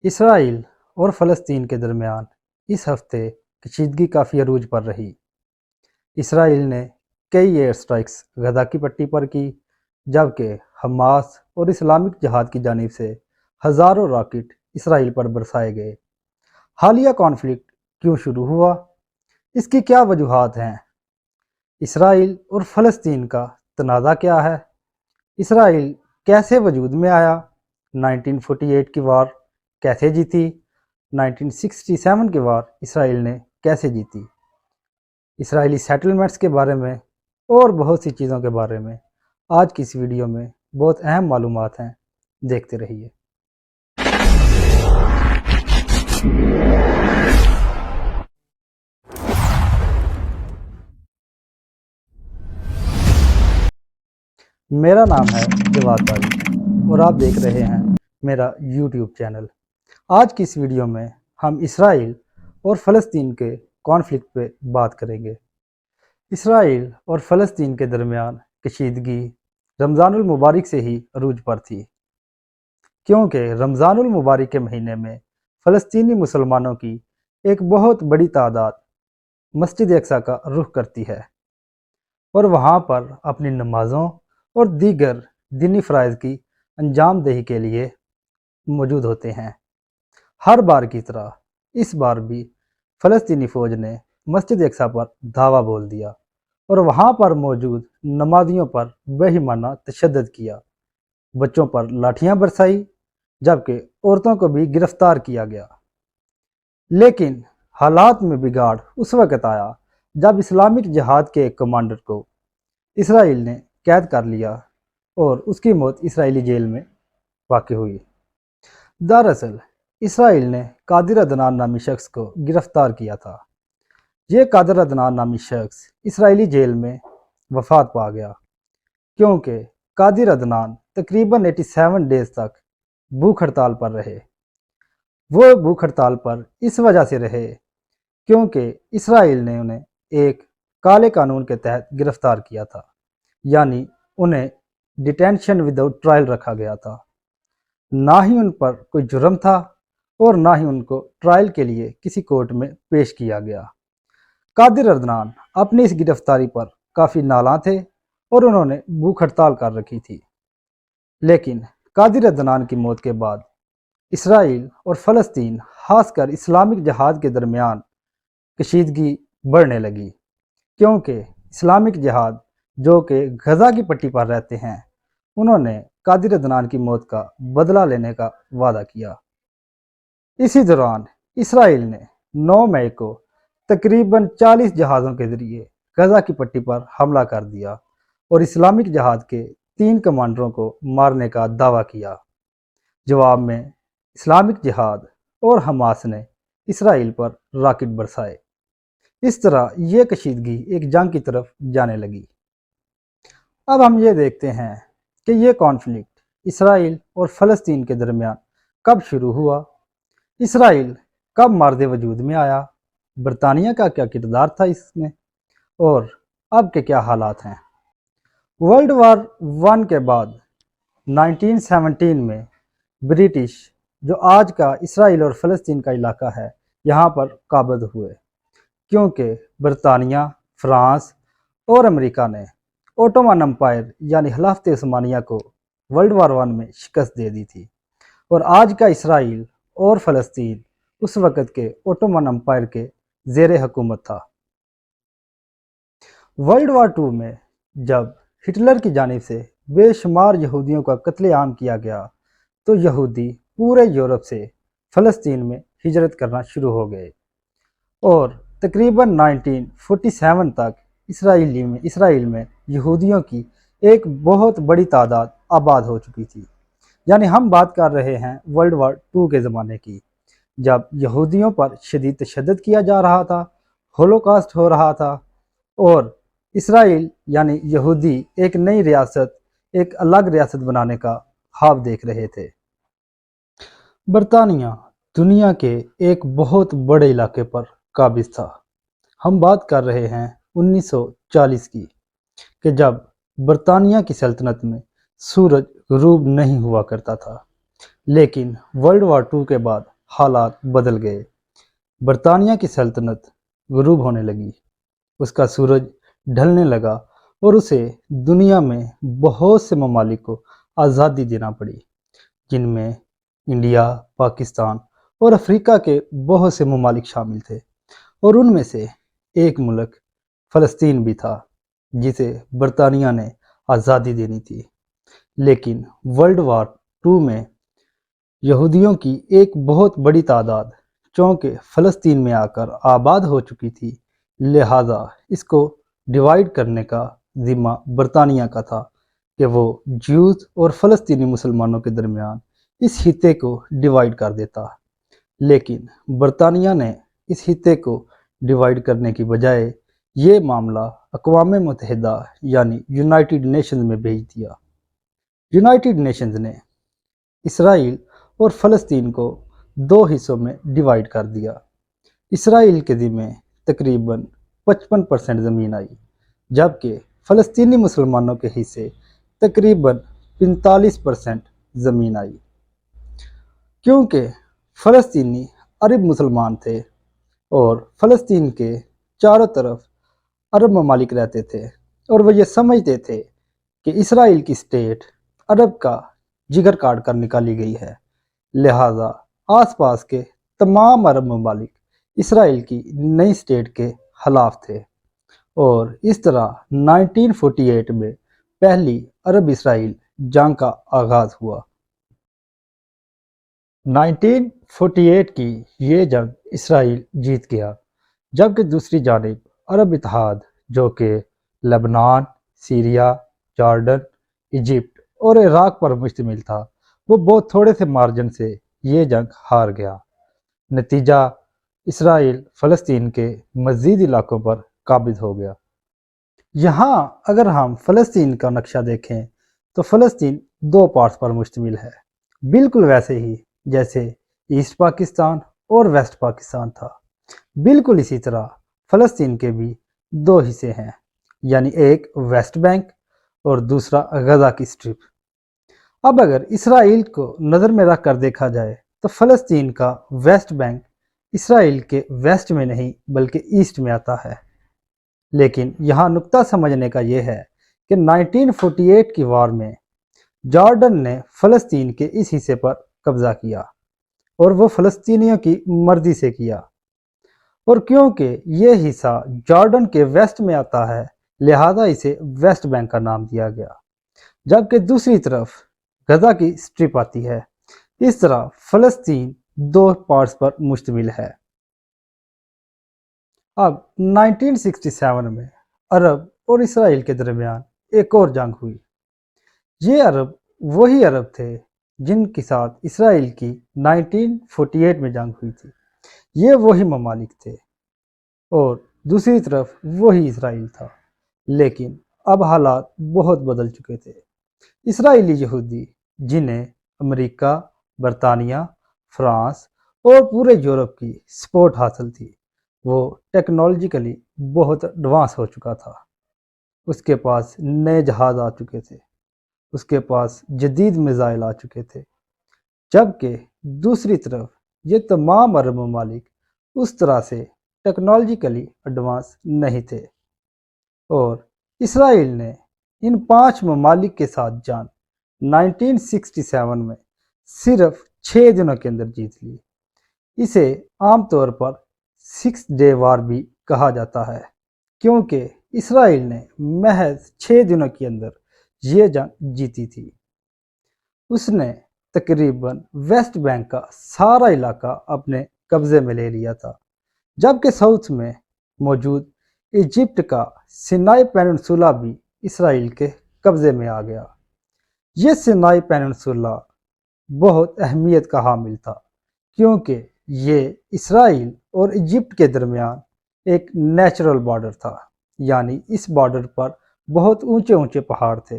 اسرائیل اور فلسطین کے درمیان اس ہفتے کشیدگی کافی عروج پر رہی۔ اسرائیل نے کئی ایئر سٹرائکس غزہ کی پٹی پر کی، جبکہ حماس اور اسلامک جہاد کی جانب سے ہزاروں راکٹ اسرائیل پر برسائے گئے۔ حالیہ کانفلکٹ کیوں شروع ہوا؟ اس کی کیا وجوہات ہیں؟ اسرائیل اور فلسطین کا تنازع کیا ہے؟ اسرائیل کیسے وجود میں آیا؟ 1948 کی وار کیسے جیتی؟ 1967 کی وار اسرائیل نے کیسے جیتی؟ اسرائیلی سیٹلمنٹس کے بارے میں اور بہت سی چیزوں کے بارے میں آج کی اس ویڈیو میں بہت اہم معلومات ہیں، دیکھتے رہیے۔ میرا نام ہے جواد باری اور آپ دیکھ رہے ہیں میرا یوٹیوب چینل۔ آج کی اس ویڈیو میں ہم اسرائیل اور فلسطین کے کانفلکٹ پہ بات کریں گے۔ اسرائیل اور فلسطین کے درمیان کشیدگی رمضان المبارک سے ہی عروج پر تھی، کیونکہ رمضان المبارک کے مہینے میں فلسطینی مسلمانوں کی ایک بہت بڑی تعداد مسجد اقصی کا رخ کرتی ہے اور وہاں پر اپنی نمازوں اور دیگر دینی فرائض کی انجام دہی کے لیے موجود ہوتے ہیں۔ ہر بار کی طرح اس بار بھی فلسطینی فوج نے مسجد اقصی پر دھاوا بول دیا اور وہاں پر موجود نمازیوں پر بہیمانہ تشدد کیا، بچوں پر لاٹھیاں برسائی، جبکہ عورتوں کو بھی گرفتار کیا گیا۔ لیکن حالات میں بگاڑ اس وقت آیا جب اسلامک جہاد کے ایک کمانڈر کو اسرائیل نے قید کر لیا اور اس کی موت اسرائیلی جیل میں واقع ہوئی۔ دراصل اسرائیل نے قادر عدنان نامی شخص کو گرفتار کیا تھا۔ یہ قادر عدنان نامی شخص اسرائیلی جیل میں وفات پا گیا، کیونکہ قادر عدنان تقریباً 87 ڈیز تک بھوک ہڑتال پر رہے۔ وہ بھوک ہڑتال پر اس وجہ سے رہے کیونکہ اسرائیل نے انہیں ایک کالے قانون کے تحت گرفتار کیا تھا، یعنی انہیں ڈیٹینشن وداؤٹ ٹرائل رکھا گیا تھا۔ نہ ہی ان پر کوئی جرم تھا اور نہ ہی ان کو ٹرائل کے لیے کسی کورٹ میں پیش کیا گیا۔ قادر عدنان اپنی اس گرفتاری پر کافی نالاں تھے اور انہوں نے بھوک ہڑتال کر رکھی تھی۔ لیکن قادر عدنان کی موت کے بعد اسرائیل اور فلسطین، خاص کر اسلامک جہاد کے درمیان کشیدگی بڑھنے لگی، کیونکہ اسلامک جہاد جو کہ غزہ کی پٹی پر رہتے ہیں، انہوں نے قادر عدنان کی موت کا بدلہ لینے کا وعدہ کیا۔ اسی دوران اسرائیل نے 9 مئی کو تقریباً 40 جہازوں کے ذریعے غزہ کی پٹی پر حملہ کر دیا اور اسلامک جہاد کے 3 کمانڈروں کو مارنے کا دعویٰ کیا۔ جواب میں اسلامک جہاد اور حماس نے اسرائیل پر راکٹ برسائے۔ اس طرح یہ کشیدگی ایک جنگ کی طرف جانے لگی۔ اب ہم یہ دیکھتے ہیں کہ یہ کانفلکٹ اسرائیل اور فلسطین کے درمیان کب شروع ہوا، اسرائیل کب مارد وجود میں آیا، برطانیہ کا کیا کردار تھا اس میں، اور اب کے کیا حالات ہیں۔ ورلڈ وار 1 کے بعد 1917 میں برٹش، جو آج کا اسرائیل اور فلسطین کا علاقہ ہے، یہاں پر قابض ہوئے، کیونکہ برطانیہ، فرانس اور امریکہ نے اوٹومن امپائر یعنی خلافت عثمانیہ کو ورلڈ وار 1 میں شکست دے دی تھی، اور آج کا اسرائیل اور فلسطین اس وقت کے اوٹومن امپائر کے زیر حکومت تھا۔ ورلڈ وار 2 میں جب ہٹلر کی جانب سے بے شمار یہودیوں کا قتل عام کیا گیا تو یہودی پورے یورپ سے فلسطین میں ہجرت کرنا شروع ہو گئے، اور تقریباً 1947 تک اسرائیل میں یہودیوں کی ایک بہت بڑی تعداد آباد ہو چکی تھی۔ یعنی ہم بات کر رہے ہیں ورلڈ وار 2 کے زمانے کی، جب یہودیوں پر شدید تشدد کیا جا رہا تھا، ہولوکاسٹ ہو رہا تھا، اور اسرائیل یعنی یہودی ایک نئی ریاست، ایک الگ ریاست بنانے کا خواب دیکھ رہے تھے۔ برطانیہ دنیا کے ایک بہت بڑے علاقے پر قابض تھا۔ ہم بات کر رہے ہیں 1940 کی، کہ جب برطانیہ کی سلطنت میں سورج غروب نہیں ہوا کرتا تھا، لیکن ورلڈ وار ٹو کے بعد حالات بدل گئے۔ برطانیہ کی سلطنت غروب ہونے لگی، اس کا سورج ڈھلنے لگا اور اسے دنیا میں بہت سے ممالک کو آزادی دینا پڑی، جن میں انڈیا، پاکستان اور افریقہ کے بہت سے ممالک شامل تھے، اور ان میں سے ایک ملک فلسطین بھی تھا جسے برطانیہ نے آزادی دینی تھی۔ لیکن ورلڈ وار ٹو میں یہودیوں کی ایک بہت بڑی تعداد چونکہ فلسطین میں آ کر آباد ہو چکی تھی، لہٰذا اس کو ڈیوائیڈ کرنے کا ذمہ برطانیہ کا تھا کہ وہ جیوز اور فلسطینی مسلمانوں کے درمیان اس خطے کو ڈیوائیڈ کر دیتا۔ لیکن برطانیہ نے اس خطے کو ڈیوائیڈ کرنے کی بجائے یہ معاملہ اقوام متحدہ یعنی یونائٹڈ نیشنز میں بھیج دیا۔ یونائٹڈ نیشنز نے اسرائیل اور فلسطین کو دو حصوں میں ڈیوائیڈ کر دیا۔ اسرائیل کے ذمے تقریباً 55% زمین آئی، جبکہ فلسطینی مسلمانوں کے حصے تقریباً 45% زمین آئی۔ کیونکہ فلسطینی عرب مسلمان تھے اور فلسطین کے چاروں طرف عرب ممالک رہتے تھے، اور وہ یہ سمجھتے تھے کہ اسرائیل کی اسٹیٹ عرب کا جگر کاٹ کر نکالی گئی ہے، لہٰذا آس پاس کے تمام عرب ممالک اسرائیل کی نئی اسٹیٹ کے خلاف تھے، اور اس طرح 1948 میں پہلی عرب اسرائیل جنگ کا آغاز ہوا۔ 1948 کی یہ جنگ اسرائیل جیت گیا، جبکہ دوسری جانب عرب اتحاد جو کہ لبنان، سیریا، جارڈن، ایجپٹ اور عراق پر مشتمل تھا، وہ بہت تھوڑے سے مارجن سے یہ جنگ ہار گیا۔ نتیجہ اسرائیل فلسطین کے مزید علاقوں پر قابض ہو گیا۔ یہاں اگر ہم فلسطین کا نقشہ دیکھیں تو فلسطین دو پارٹس پر مشتمل ہے، بالکل ویسے ہی جیسے ایسٹ پاکستان اور ویسٹ پاکستان تھا۔ بالکل اسی طرح فلسطین کے بھی دو حصے ہیں، یعنی ایک ویسٹ بینک اور دوسرا غزہ کی اسٹرپ۔ اب اگر اسرائیل کو نظر میں رکھ کر دیکھا جائے تو فلسطین کا ویسٹ بینک اسرائیل کے ویسٹ میں نہیں بلکہ ایسٹ میں آتا ہے۔ لیکن یہاں نقطہ سمجھنے کا یہ ہے کہ 1948 کی وار میں جارڈن نے فلسطین کے اس حصے پر قبضہ کیا، اور وہ فلسطینیوں کی مرضی سے کیا، اور کیونکہ یہ حصہ جارڈن کے ویسٹ میں آتا ہے لہذا اسے ویسٹ بینک کا نام دیا گیا، جبکہ دوسری طرف غزہ کی اسٹرپ آتی ہے۔ اس طرح فلسطین دو پارٹس پر مشتمل ہے۔ اب 1967 میں عرب اور اسرائیل کے درمیان ایک اور جنگ ہوئی۔ یہ عرب وہی عرب تھے جن کے ساتھ اسرائیل کی 1948 میں جنگ ہوئی تھی، یہ وہی ممالک تھے، اور دوسری طرف وہی اسرائیل تھا، لیکن اب حالات بہت بدل چکے تھے۔ اسرائیلی یہودی جنہیں امریکہ، برطانیہ، فرانس اور پورے یورپ کی سپورٹ حاصل تھی، وہ ٹیکنالوجیکلی بہت ایڈوانس ہو چکا تھا۔ اس کے پاس نئے جہاز آ چکے تھے، اس کے پاس جدید میزائل آ چکے تھے، جبکہ دوسری طرف یہ تمام عرب ممالک اس طرح سے ٹیکنالوجیکلی ایڈوانس نہیں تھے، اور اسرائیل نے ان 5 ممالک کے ساتھ جنگ 1967 میں صرف 6 دنوں کے اندر جیت لی۔ اسے عام طور پر 6 ڈے وار بھی کہا جاتا ہے، کیونکہ اسرائیل نے محض 6 دنوں کے اندر یہ جنگ جیتی تھی۔ اس نے تقریباً ویسٹ بینک کا سارا علاقہ اپنے قبضے میں لے لیا تھا، جبکہ ساؤتھ میں موجود ایجپٹ کا سینائی پیننسولا بھی اسرائیل کے قبضے میں آ گیا۔ یہ سینائی پیننسولا بہت اہمیت کا حامل تھا، کیونکہ یہ اسرائیل اور ایجپٹ کے درمیان ایک نیچرل بارڈر تھا، یعنی اس بارڈر پر بہت اونچے اونچے پہاڑ تھے،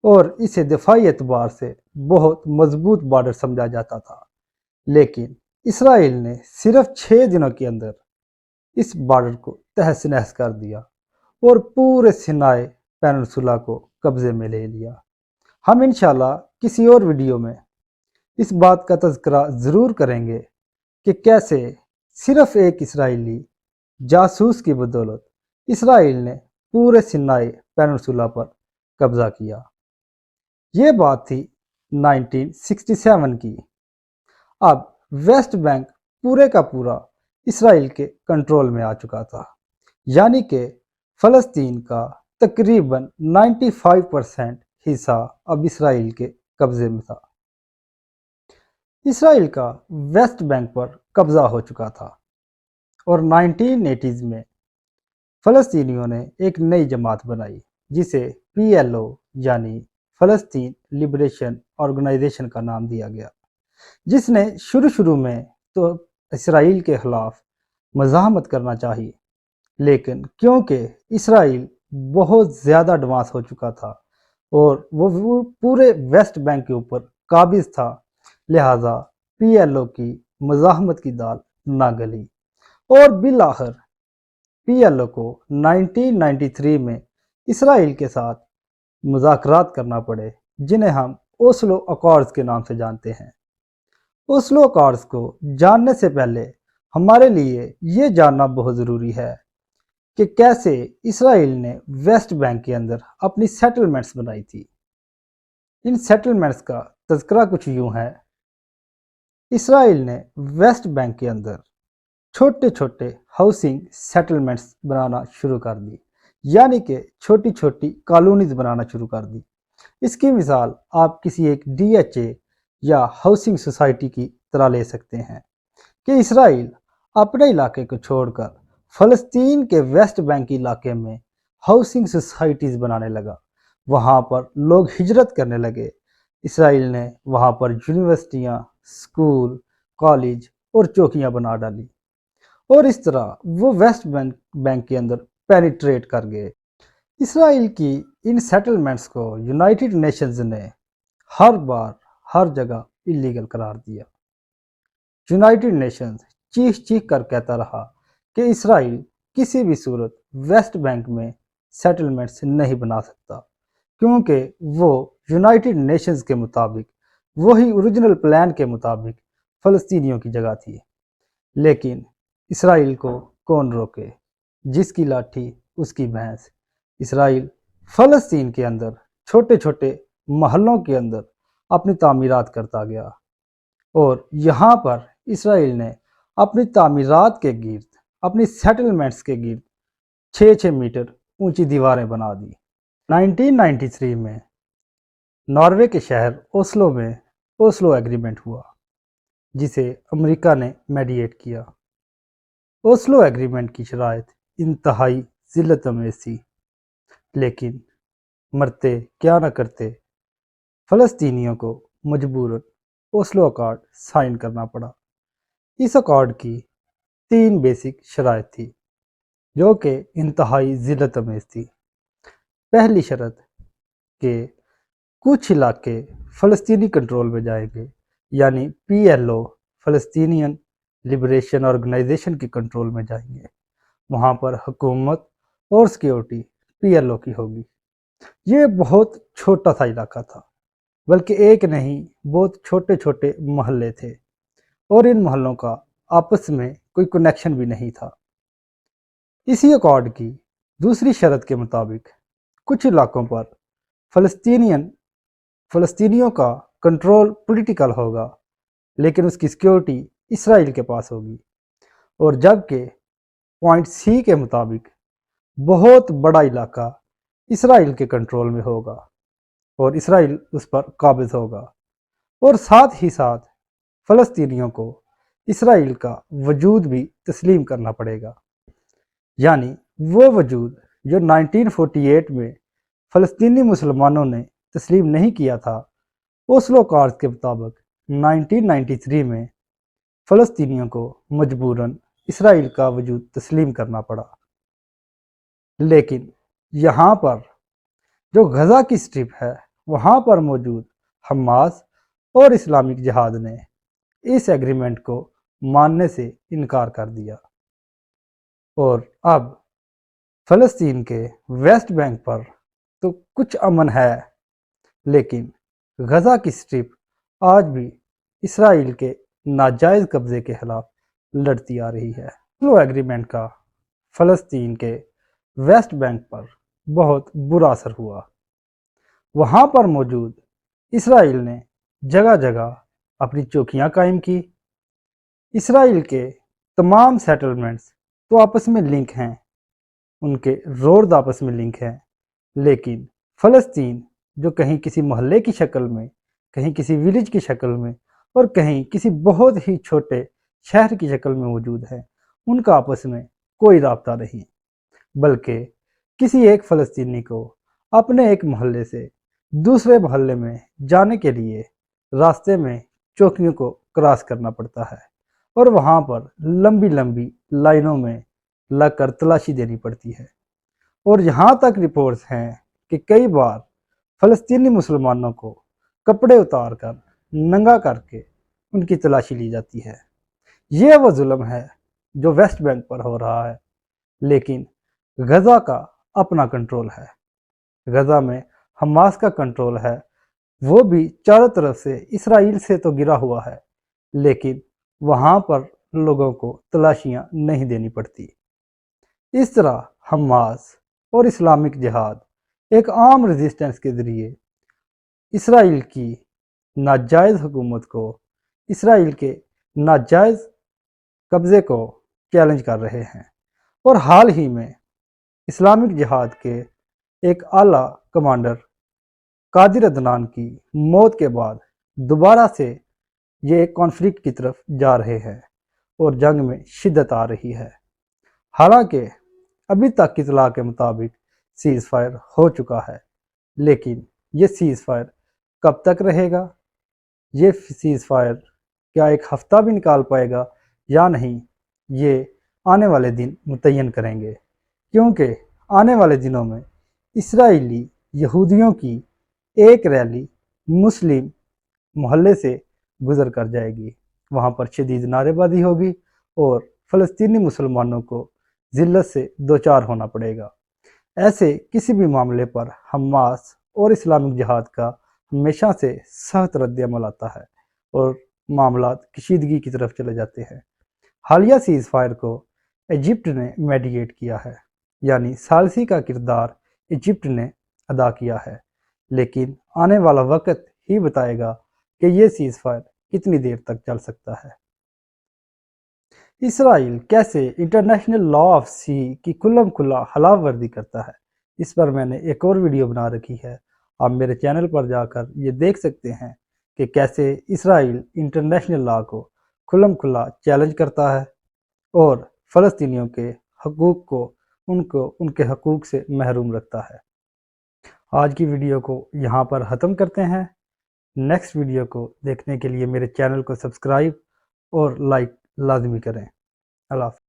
اور اسے دفاعی اعتبار سے بہت مضبوط بارڈر سمجھا جاتا تھا۔ لیکن اسرائیل نے صرف 6 دنوں کے اندر اس بارڈر کو تہس نہس کر دیا اور پورے سینائی پیننسولا کو قبضے میں لے لیا۔ ہم انشاءاللہ کسی اور ویڈیو میں اس بات کا تذکرہ ضرور کریں گے کہ کیسے صرف ایک اسرائیلی جاسوس کی بدولت اسرائیل نے پورے سینائی پیننسولا پر قبضہ کیا۔ یہ بات تھی 1967 کی۔ اب ویسٹ بینک پورے کا پورا اسرائیل کے کنٹرول میں آ چکا تھا، یعنی کہ فلسطین کا تقریباً 95% حصہ اب اسرائیل کے قبضے میں تھا۔ اسرائیل کا ویسٹ بینک پر قبضہ ہو چکا تھا اور 1980s میں فلسطینیوں نے ایک نئی جماعت بنائی جسے PLO یعنی فلسطین لبریشن آرگنائزیشن کا نام دیا گیا، جس نے شروع میں تو اسرائیل کے خلاف مزاحمت کرنا چاہی، لیکن کیونکہ اسرائیل بہت زیادہ ایڈوانس ہو چکا تھا اور وہ پورے ویسٹ بینک کے اوپر قابض تھا، لہٰذا PLO کی مزاحمت کی دال نہ گلی اور بالآخر PLO کو 1993 میں اسرائیل کے ساتھ مذاکرات کرنا پڑے، جنہیں ہم اوسلو اکارڈز کے نام سے جانتے ہیں۔ اوسلو اکارڈز کو جاننے سے پہلے ہمارے لیے یہ جاننا بہت ضروری ہے کہ کیسے اسرائیل نے ویسٹ بینک کے اندر اپنی سیٹلمنٹس بنائی تھی۔ ان سیٹلمنٹس کا تذکرہ کچھ یوں ہے۔ اسرائیل نے ویسٹ بینک کے اندر چھوٹے چھوٹے ہاؤسنگ سیٹلمنٹس بنانا شروع کر دی، یعنی کہ چھوٹی چھوٹی کالونیز بنانا شروع کر دی۔ اس کی مثال آپ کسی ایک DHA یا ہاؤسنگ سوسائٹی کی طرح لے سکتے ہیں کہ اسرائیل اپنے علاقے کو چھوڑ کر فلسطین کے ویسٹ بینک علاقے میں ہاؤسنگ سوسائٹیز بنانے لگا۔ وہاں پر لوگ ہجرت کرنے لگے۔ اسرائیل نے وہاں پر یونیورسٹیاں، اسکول، کالج اور چوکیاں بنا ڈالی اور اس طرح وہ ویسٹ بینک کے اندر پینیٹریٹ کر گئے۔ اسرائیل کی ان سیٹلمنٹس کو یونائٹڈ نیشنز نے ہر بار ہر جگہ اللیگل قرار دیا۔ یونائٹڈ نیشنز چیخ کر کہتا رہا کہ اسرائیل کسی بھی صورت ویسٹ بینک میں سیٹلمنٹس نہیں بنا سکتا، کیونکہ وہ یونائٹڈ نیشنز کے مطابق، وہی اوریجنل پلان کے مطابق فلسطینیوں کی جگہ تھی۔ لیکن اسرائیل کو کون روکے؟ جس کی لاٹھی اس کی بھینس۔ اسرائیل فلسطین کے اندر چھوٹے چھوٹے محلوں کے اندر اپنی تعمیرات کرتا گیا اور یہاں پر اسرائیل نے اپنی تعمیرات کے گرد، اپنی سیٹلمنٹس کے گرد 6 میٹر اونچی دیواریں بنا دی۔ 1993 میں ناروے کے شہر اوسلو میں اوسلو ایگریمنٹ ہوا، جسے امریکہ نے میڈیٹ کیا۔ اوسلو ایگریمنٹ کی شرائط انتہائی ذلت آمیز تھی، لیکن مرتے کیا نہ کرتے فلسطینیوں کو مجبوراً اوسلو اکارڈ سائن کرنا پڑا۔ اس اکارڈ کی 3 بیسک شرائط تھی جو کہ انتہائی ذلت آمیز تھی۔ پہلی شرط کہ کچھ علاقے فلسطینی کنٹرول میں جائیں گے، یعنی PLO فلسطینین لبریشن آرگنائزیشن کے کنٹرول میں جائیں گے، وہاں پر حکومت اور سیکیورٹی PLO کی ہوگی۔ یہ بہت چھوٹا سا علاقہ تھا، بلکہ ایک نہیں بہت چھوٹے چھوٹے محلے تھے اور ان محلوں کا آپس میں کوئی کنیکشن بھی نہیں تھا۔ اسی اکارڈ کی دوسری شرط کے مطابق کچھ علاقوں پر فلسطینیوں کا کنٹرول پولیٹیکل ہوگا، لیکن اس کی سیکیورٹی اسرائیل کے پاس ہوگی، اور جبکہ پوائنٹ C کے مطابق بہت بڑا علاقہ اسرائیل کے کنٹرول میں ہوگا اور اسرائیل اس پر قابض ہوگا، اور ساتھ ہی ساتھ فلسطینیوں کو اسرائیل کا وجود بھی تسلیم کرنا پڑے گا، یعنی وہ وجود جو 1948 میں فلسطینی مسلمانوں نے تسلیم نہیں کیا تھا۔ اوسلو اکارڈز کے مطابق 1993 میں فلسطینیوں کو مجبوراً اسرائیل کا وجود تسلیم کرنا پڑا۔ لیکن یہاں پر جو غزہ کی سٹرپ ہے، وہاں پر موجود حماس اور اسلامک جہاد نے اس ایگریمنٹ کو ماننے سے انکار کر دیا، اور اب فلسطین کے ویسٹ بینک پر تو کچھ امن ہے، لیکن غزہ کی سٹرپ آج بھی اسرائیل کے ناجائز قبضے کے خلاف لڑتی آ رہی ہے۔ اسلو ایگریمنٹ کا فلسطین کے ویسٹ بینک پر بہت برا اثر ہوا۔ وہاں پر موجود اسرائیل نے جگہ جگہ اپنی چوکیاں قائم کی۔ اسرائیل کے تمام سیٹلمنٹس تو آپس میں لنک ہیں، ان کے روڈ آپس میں لنک ہیں، لیکن فلسطین جو کہیں کسی محلے کی شکل میں، کہیں کسی ولیج کی شکل میں اور کہیں کسی بہت ہی چھوٹے شہر کی شکل میں موجود ہے، ان کا آپس میں کوئی رابطہ نہیں، بلکہ کسی ایک فلسطینی کو اپنے ایک محلے سے دوسرے محلے میں جانے کے لیے راستے میں چوکیوں کو کراس کرنا پڑتا ہے اور وہاں پر لمبی لمبی لائنوں میں لگ کر تلاشی دینی پڑتی ہے۔ اور یہاں تک رپورٹس ہیں کہ کئی بار فلسطینی مسلمانوں کو کپڑے اتار کر ننگا کر کے ان کی تلاشی لی جاتی ہے۔ یہ وہ ظلم ہے جو ویسٹ بینک پر ہو رہا ہے، لیکن غزہ کا اپنا کنٹرول ہے۔ غزہ میں حماس کا کنٹرول ہے، وہ بھی چاروں طرف سے اسرائیل سے تو گرا ہوا ہے، لیکن وہاں پر لوگوں کو تلاشیاں نہیں دینی پڑتی۔ اس طرح حماس اور اسلامک جہاد ایک عام ریزسٹنس کے ذریعے اسرائیل کی ناجائز حکومت کو، اسرائیل کے ناجائز قبضے کو چیلنج کر رہے ہیں۔ اور حال ہی میں اسلامک جہاد کے ایک اعلیٰ کمانڈر قادر عدنان کی موت کے بعد دوبارہ سے یہ ایک کانفلکٹ کی طرف جا رہے ہیں اور جنگ میں شدت آ رہی ہے۔ حالانکہ ابھی تک کی اطلاع کے مطابق سیز فائر ہو چکا ہے، لیکن یہ سیز فائر کب تک رہے گا؟ یہ سیز فائر کیا ایک ہفتہ بھی نکال پائے گا یا نہیں، یہ آنے والے دن متعین کریں گے، کیونکہ آنے والے دنوں میں اسرائیلی یہودیوں کی ایک ریلی مسلم محلے سے گزر کر جائے گی، وہاں پر شدید نعرے بازی ہوگی اور فلسطینی مسلمانوں کو ذلت سے دوچار ہونا پڑے گا۔ ایسے کسی بھی معاملے پر حماس اور اسلامک جہاد کا ہمیشہ سے سخت رد عمل آتا ہے اور معاملات کشیدگی کی طرف چلے جاتے ہیں۔ حالیہ سیز فائر کو ایجپٹ نے میڈییٹ کیا ہے، یعنی ثالثی کا کردار ایجپٹ نے ادا کیا ہے، لیکن آنے والا وقت ہی بتائے گا کہ یہ سیز فائر کتنی دیر تک چل سکتا ہے۔ اسرائیل کیسے انٹرنیشنل لا آف سی کی کھلم کھلا خلاف ورزی کرتا ہے، اس پر میں نے ایک اور ویڈیو بنا رکھی ہے، آپ میرے چینل پر جا کر یہ دیکھ سکتے ہیں کہ کیسے اسرائیل انٹرنیشنل لا کو کھلم کھلا چیلنج کرتا ہے اور فلسطینیوں کے حقوق کو ان کے حقوق سے محروم رکھتا ہے۔ آج کی ویڈیو کو یہاں پر ختم کرتے ہیں۔ نیکسٹ ویڈیو کو دیکھنے کے لیے میرے چینل کو سبسکرائب اور لائک لازمی کریں۔ اللہ حافظ۔